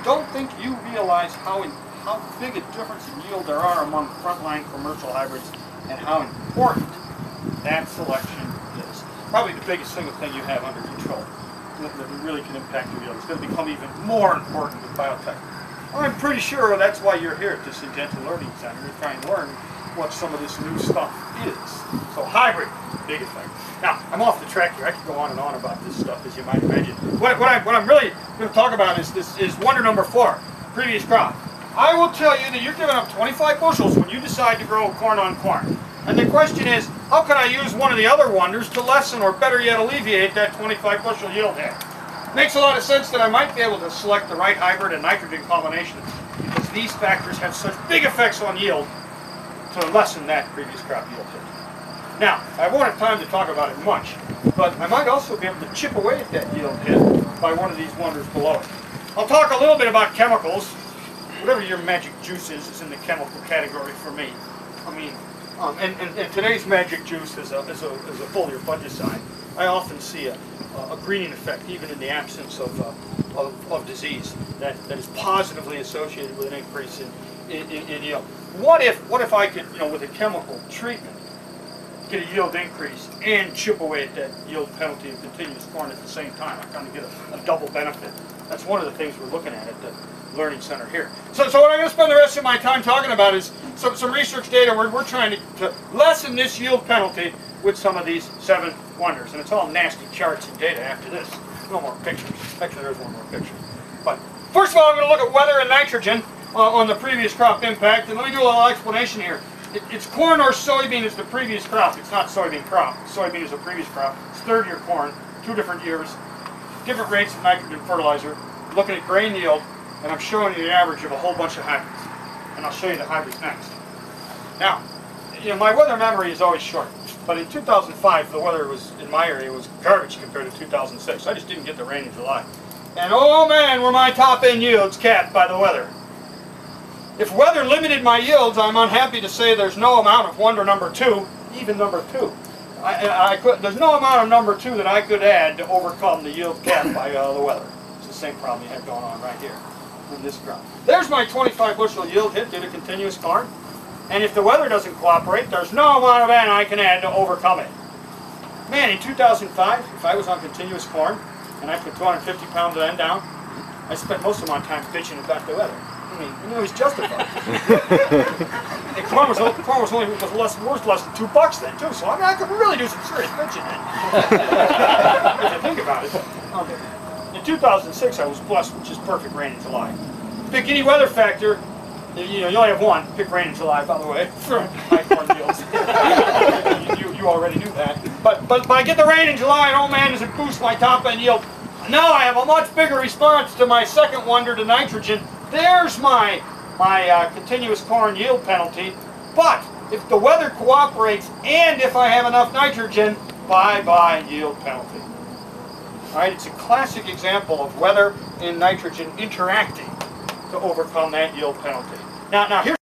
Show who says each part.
Speaker 1: don't think you realize how big a difference in yield there are among frontline commercial hybrids and how important that selection is. Probably the biggest single thing you have under control that really can impact your yield. It's going to become even more important with biotech. I'm pretty sure that's why you're here at the Syngenta Learning Center. You're trying to learn what some of this new stuff is. So hybrid, big effect. Now, I'm off the track here. I could go on and on about this stuff, as you might imagine. What I'm really going to talk about is wonder number 4, previous crop. I will tell you that you're giving up 25 bushels when you decide to grow corn on corn. And the question is, how can I use one of the other wonders to lessen or better yet alleviate that 25 bushel yield hit? Makes a lot of sense that I might be able to select the right hybrid and nitrogen combination because these factors have such big effects on yield to lessen that previous crop yield hit. Now, I won't have time to talk about it much, but I might also be able to chip away at that yield hit by one of these wonders below it. I'll talk a little bit about chemicals. Whatever your magic juice is in the chemical category for me. I mean, and today's magic juice is a foliar fungicide. I often see a greening effect, even in the absence of disease, that is positively associated with an increase in yield. What if I could, with a chemical treatment, get a yield increase and chip away at that yield penalty of continuous corn at the same time? I kind of get a double benefit. That's one of the things we're looking at the Learning Center here. So what I'm going to spend the rest of my time talking about is some research data where we're trying to lessen this yield penalty with some of these 7 wonders. And it's all nasty charts and data after this. No more pictures. Actually, there's one more picture. But first of all, I'm going to look at weather and nitrogen on the previous crop impact. And let me do a little explanation here. It's corn or soybean is the previous crop. It's not soybean crop. Soybean is a previous crop. It's 3rd year corn, 2 different years, different rates of nitrogen fertilizer, looking at grain yield, and I'm showing you the average of a whole bunch of hybrids. And I'll show you the hybrids next. Now, my weather memory is always short, but in 2005, the weather in my area was garbage compared to 2006. I just didn't get the rain in July. And oh man, were my top end yields capped by the weather. If weather limited my yields, I'm unhappy to say there's no amount of wonder number 2, even number 2. There's no amount of number 2 that I could add to overcome the yield cap by the weather. It's the same problem you have going on right here in this crop. There's my 25 bushel yield hit due to continuous corn. And if the weather doesn't cooperate, there's no amount of N I can add to overcome it. Man, in 2005, if I was on continuous corn and I put 250 pounds of N down, I spent most of my time bitching about the weather. I mean, it was justified. And corn was worth less than $2 then too, so I mean, I could really do some serious bitching then. If you think about it. Okay. In 2006, I was blessed with just perfect rain in July. Pick any weather factor. You only have one. Pick rain in July, by the way, for high corn yields. you already knew that. But I get the rain in July, and oh man, does it boost my top end yield. Now I have a much bigger response to my second wonder, to nitrogen. There's my continuous corn yield penalty. But if the weather cooperates and if I have enough nitrogen, bye-bye yield penalty. All right, it's a classic example of weather and nitrogen interacting to overcome that yield penalty. Now here's